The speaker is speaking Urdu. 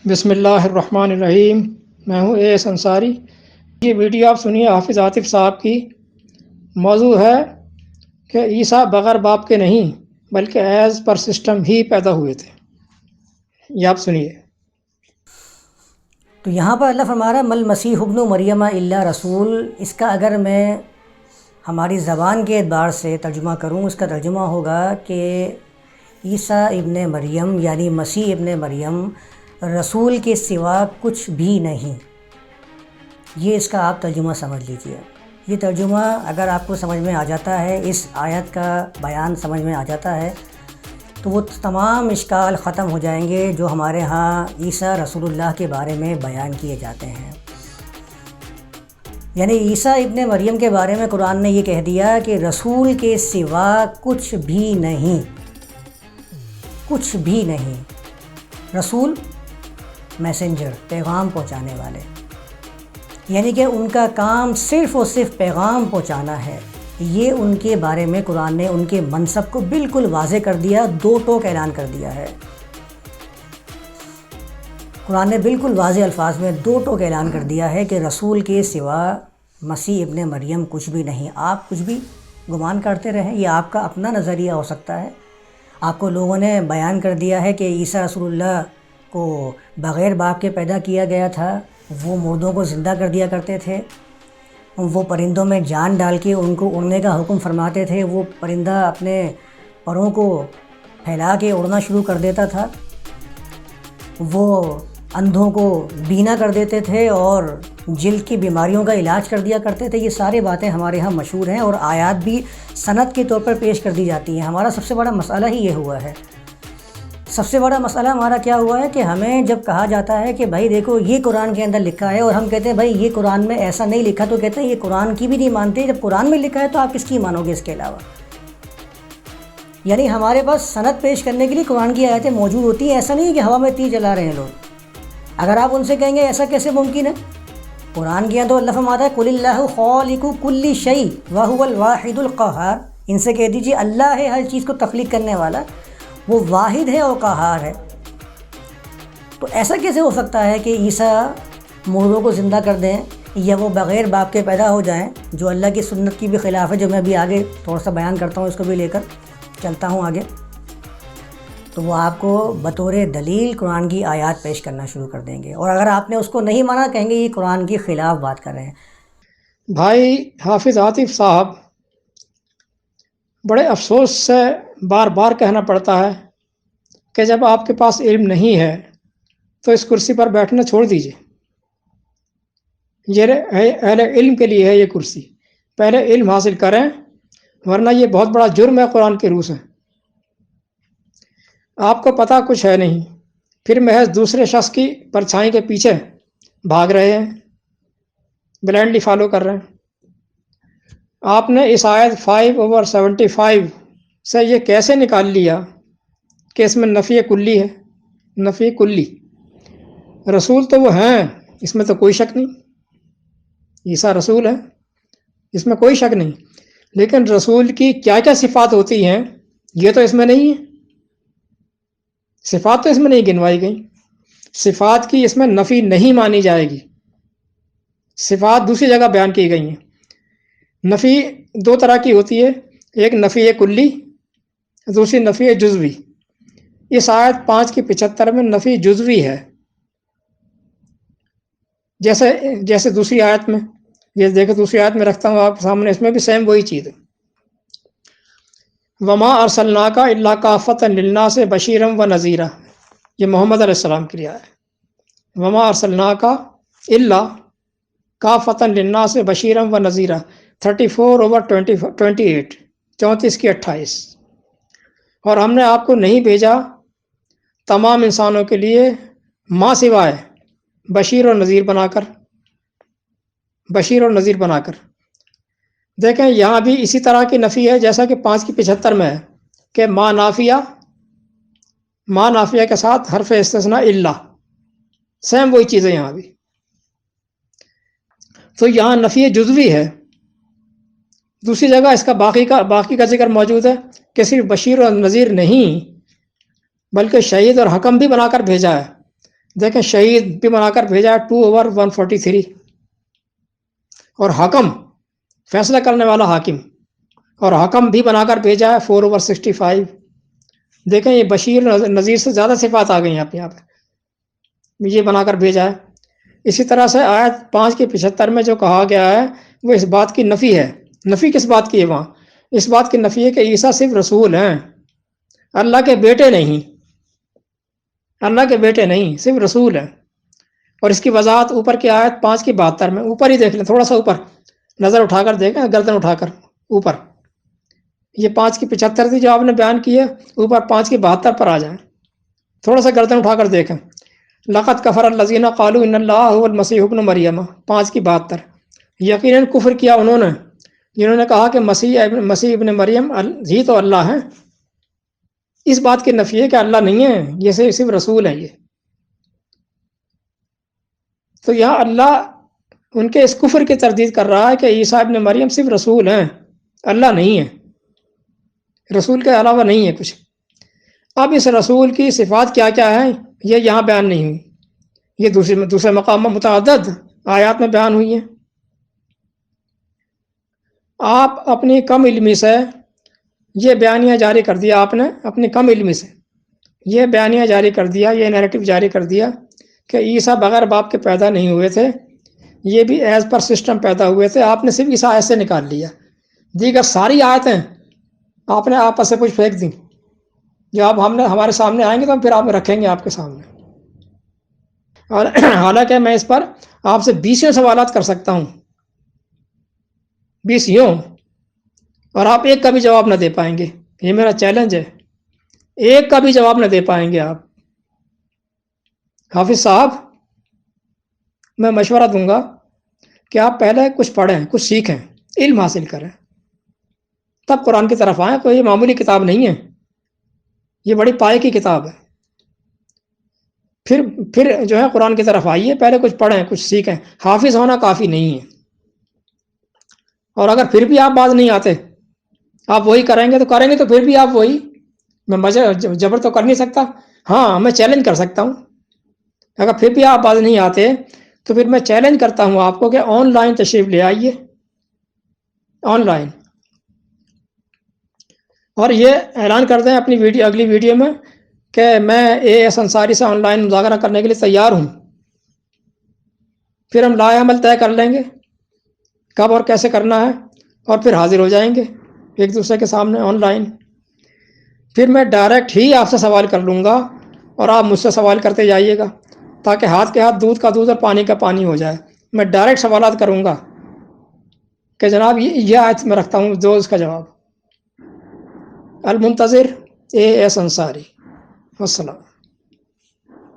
بسم اللہ الرحمن الرحیم۔ میں ہوں اے ایس انصاری۔ یہ ویڈیو آپ سنیے حافظ عاطف صاحب کی۔ موضوع ہے کہ عیسیٰ بغیر باپ کے نہیں بلکہ ایز پر سسٹم ہی پیدا ہوئے تھے۔ یہ آپ سنیے۔ تو یہاں پر اللہ فرما رہا ہے مل مسیح ابن مریم الا رسول۔ اس کا اگر میں ہماری زبان کے اعتبار سے ترجمہ کروں، اس کا ترجمہ ہوگا کہ عیسیٰ ابن مریم یعنی مسیح ابن مریم رسول کے سوا کچھ بھی نہیں۔ یہ اس کا آپ ترجمہ سمجھ لیجئے۔ یہ ترجمہ اگر آپ کو سمجھ میں آ جاتا ہے، اس آیت کا بیان سمجھ میں آ جاتا ہے، تو وہ تمام اشکال ختم ہو جائیں گے جو ہمارے ہاں عیسیٰ رسول اللہ کے بارے میں بیان کیے جاتے ہیں۔ یعنی عیسیٰ ابن مریم کے بارے میں قرآن نے یہ کہہ دیا کہ رسول کے سوا کچھ بھی نہیں، کچھ بھی نہیں۔ رسول میسنجر، پیغام پہنچانے والے، یعنی کہ ان کا کام صرف اور صرف پیغام پہنچانا ہے۔ یہ ان کے بارے میں قرآن نے ان کے منصب کو بالکل واضح کر دیا، دو ٹوک اعلان کر دیا ہے۔ قرآن نے بالکل واضح الفاظ میں دو ٹوک اعلان کر دیا ہے کہ رسول کے سوا مسیح ابن مریم کچھ بھی نہیں۔ آپ کچھ بھی گمان کرتے رہیں، یہ آپ کا اپنا نظریہ ہو سکتا ہے۔ آپ کو لوگوں نے بیان کر دیا ہے کہ عیسیٰ رسول اللہ کو بغیر باپ کے پیدا کیا گیا تھا، وہ مردوں کو زندہ کر دیا کرتے تھے، وہ پرندوں میں جان ڈال کے ان کو اڑنے کا حکم فرماتے تھے، وہ پرندہ اپنے پروں کو پھیلا کے اڑنا شروع کر دیتا تھا، وہ اندھوں کو بینا کر دیتے تھے اور جلد کی بیماریوں کا علاج کر دیا کرتے تھے۔ یہ ساری باتیں ہمارے ہاں مشہور ہیں اور آیات بھی سند کے طور پر پیش کر دی جاتی ہیں۔ ہمارا سب سے بڑا مسئلہ ہی یہ ہوا ہے۔ سب سے بڑا مسئلہ ہمارا کیا ہوا ہے کہ ہمیں جب کہا جاتا ہے کہ بھائی دیکھو یہ قرآن کے اندر لکھا ہے، اور ہم کہتے ہیں بھائی یہ قرآن میں ایسا نہیں لکھا، تو کہتے ہیں یہ قرآن کی بھی نہیں مانتے۔ جب قرآن میں لکھا ہے تو آپ کس کی مانو گے اس کے علاوہ؟ یعنی ہمارے پاس سند پیش کرنے کے لیے قرآن کی آیتیں موجود ہوتی ہیں، ایسا نہیں ہے کہ ہوا میں تیر چلا رہے ہیں لوگ۔ اگر آپ ان سے کہیں گے ایسا کیسے ممکن ہے، قرآن کے اندر اللہ فرماتا ہے قل اللہ خالق کل شیء وہو الواحد القہار۔ ان سے کہہ دیجیے اللہ ہے ہر چیز کو تخلیق کرنے والا، وہ واحد ہے اور قہار ہے۔ تو ایسا کیسے ہو سکتا ہے کہ عیسیٰ مردوں کو زندہ کر دیں یا وہ بغیر باپ کے پیدا ہو جائیں، جو اللہ کی سنت کی بھی خلاف ہے، جو میں بھی آگے تھوڑا سا بیان کرتا ہوں، اس کو بھی لے کر چلتا ہوں آگے۔ تو وہ آپ کو بطور دلیل قرآن کی آیات پیش کرنا شروع کر دیں گے، اور اگر آپ نے اس کو نہیں مانا کہیں گے یہ قرآن کے خلاف بات کر رہے ہیں۔ بھائی حافظ عاطف صاحب، بڑے افسوس سے بار بار کہنا پڑتا ہے کہ جب آپ کے پاس علم نہیں ہے تو اس کرسی پر بیٹھنا چھوڑ دیجئے۔ یہ اہل علم کے لیے ہے یہ کرسی، پہلے علم حاصل کریں، ورنہ یہ بہت بڑا جرم ہے قرآن کے روح سے۔ آپ کو پتہ کچھ ہے نہیں، پھر محض دوسرے شخص کی پرچھائی کے پیچھے بھاگ رہے ہیں، بلائنڈلی فالو کر رہے ہیں۔ آپ نے اس آیت 5/75 سے یہ کیسے نکال لیا کہ اس میں نفی کلی ہے؟ نفی کلی، رسول تو وہ ہیں، اس میں تو کوئی شک نہیں، عیسیٰ رسول ہے، اس میں کوئی شک نہیں، لیکن رسول کی کیا کیا صفات ہوتی ہیں یہ تو اس میں نہیں ہے۔ صفات تو اس میں نہیں گنوائی گئی، صفات کی اس میں نفی نہیں مانی جائے گی۔ صفات دوسری جگہ بیان کی گئی ہیں۔ نفی دو طرح کی ہوتی ہے، ایک نفی کلی، دوسری نفی جزوی۔ اس آیت 5:75 میں نفی جزوی ہے، جیسے دوسری آیت میں، یہ دیکھیں دوسری آیت میں رکھتا ہوں آپ سامنے، اس میں بھی سیم وہی چیز ہے۔ وما ارسلناک الا کافۃ للناس بشیرا ونذیرا، یہ محمد علیہ السلام کے لیے ہے۔ وما ارسلناک الا کافۃ للناس بشیرا ونذیرا، 34/28، 34:28۔ اور ہم نے آپ کو نہیں بھیجا تمام انسانوں کے لیے ماں سوائے بشیر اور نذیر بنا کر، بشیر اور نذیر بنا کر۔ دیکھیں یہاں بھی اسی طرح کی نفی ہے جیسا کہ 5:75 میں ہے، کہ ما نافیہ کے ساتھ حرف استثناء الا، سیم وہی چیز ہے یہاں بھی۔ تو یہاں نفی جزوی ہے، دوسری جگہ اس کا باقی کا ذکر موجود ہے کہ صرف بشیر اور نذیر نہیں بلکہ شہید اور حکم بھی بنا کر بھیجا ہے۔ دیکھیں شہید بھی بنا کر بھیجا ہے 2/143، اور حکم فیصلہ کرنے والا حاکم، اور حکم بھی بنا کر بھیجا ہے 4/65۔ دیکھیں یہ بشیر نذیر سے زیادہ صفات آ گئی ہیں یہاں پہ، یہ بنا کر بھیجا ہے۔ اسی طرح سے آیت 5 کی 75 میں جو کہا گیا ہے وہ اس بات کی نفی ہے۔ نفی کس بات کی ہے وہاں؟ اس بات کی نفی ہے کہ عیسیٰ صرف رسول ہیں، اللہ کے بیٹے نہیں، اللہ کے بیٹے نہیں، صرف رسول ہیں۔ اور اس کی وضاحت اوپر کی آیت 5 کی 72 میں، اوپر ہی دیکھ لیں، تھوڑا سا اوپر نظر اٹھا کر دیکھیں، گردن اٹھا کر اوپر، یہ 5 کی 75 تھی جو آپ نے بیان کی ہے، اوپر 5 کی 72 پر آ جائیں، تھوڑا سا گردن اٹھا کر دیکھیں۔ لقد کفر الذین قالوا ان اللہ هو المسیح ابن مریم، 5 کی 72، یقیناً کفر کیا انہوں نے جنہوں نے کہا کہ مسیح ابن مریم ہی تو اللہ ہے۔ اس بات کی نفی ہے کہ اللہ نہیں ہے، یہ صرف رسول ہیں یہ۔ تو یہاں اللہ ان کے اس کفر کی تردید کر رہا ہے کہ عیسیٰ ابن مریم صرف رسول ہیں، اللہ نہیں ہے، رسول کے علاوہ نہیں ہے کچھ۔ اب اس رسول کی صفات کیا کیا ہیں یہ یہاں بیان نہیں ہوئی، یہ دوسرے مقام میں متعدد آیات میں بیان ہوئی ہیں۔ آپ اپنی کم علمی سے یہ بیانیہ جاری کر دیا، آپ نے اپنی کم علمی سے یہ بیانیہ جاری کر دیا، یہ نیریٹو جاری کر دیا کہ عیسیٰ بغیر باپ کے پیدا نہیں ہوئے تھے، یہ بھی ایز پر سسٹم پیدا ہوئے تھے۔ آپ نے صرف اس آیت سے نکال لیا، دیگر ساری آیتیں آپ نے آپس سے کچھ پھینک دیں۔ جب ہمارے سامنے آئیں گے تو ہم پھر آپ رکھیں گے آپ کے سامنے، اور حالانکہ میں اس پر آپ سے 20 سوالات کر سکتا ہوں، 20، اور آپ ایک کا بھی جواب نہ دے پائیں گے۔ یہ میرا چیلنج ہے، ایک کا بھی جواب نہ دے پائیں گے آپ۔ حافظ صاحب، میں مشورہ دوں گا کہ آپ پہلے کچھ پڑھیں، کچھ سیکھیں، علم حاصل کریں، تب قرآن کی طرف آئیں۔ کوئی معمولی کتاب نہیں ہے، یہ بڑی پائے کی کتاب ہے۔ پھر جو ہے قرآن کی طرف آئیے، پہلے کچھ پڑھیں، کچھ سیکھیں۔ حافظ ہونا کافی نہیں ہے، اور اگر پھر بھی آپ باز نہیں آتے، آپ وہی کریں گے تو پھر بھی آپ وہی، میں جبر تو کر نہیں سکتا، ہاں میں چیلنج کر سکتا ہوں۔ اگر پھر بھی آپ باز نہیں آتے تو پھر میں چیلنج کرتا ہوں آپ کو کہ آن لائن تشریف لے آئیے، آن لائن، اور یہ اعلان کر دیں اپنی اگلی ویڈیو میں کہ میں AS انصاری سے آن لائن مذاکرہ کرنے کے لیے تیار ہوں۔ پھر ہم لائحہ عمل طے کر لیں گے کب اور کیسے کرنا ہے، اور پھر حاضر ہو جائیں گے ایک دوسرے کے سامنے آن لائن۔ پھر میں ڈائریکٹ ہی آپ سے سوال کر لوں گا اور آپ مجھ سے سوال کرتے جائیے گا، تاکہ ہاتھ کے ہاتھ دودھ کا دودھ اور پانی کا پانی ہو جائے۔ میں ڈائریکٹ سوالات کروں گا کہ جناب یہ آیت میں رکھتا ہوں جو اس کا جواب۔ المنتظر AS انصاری، والسلام۔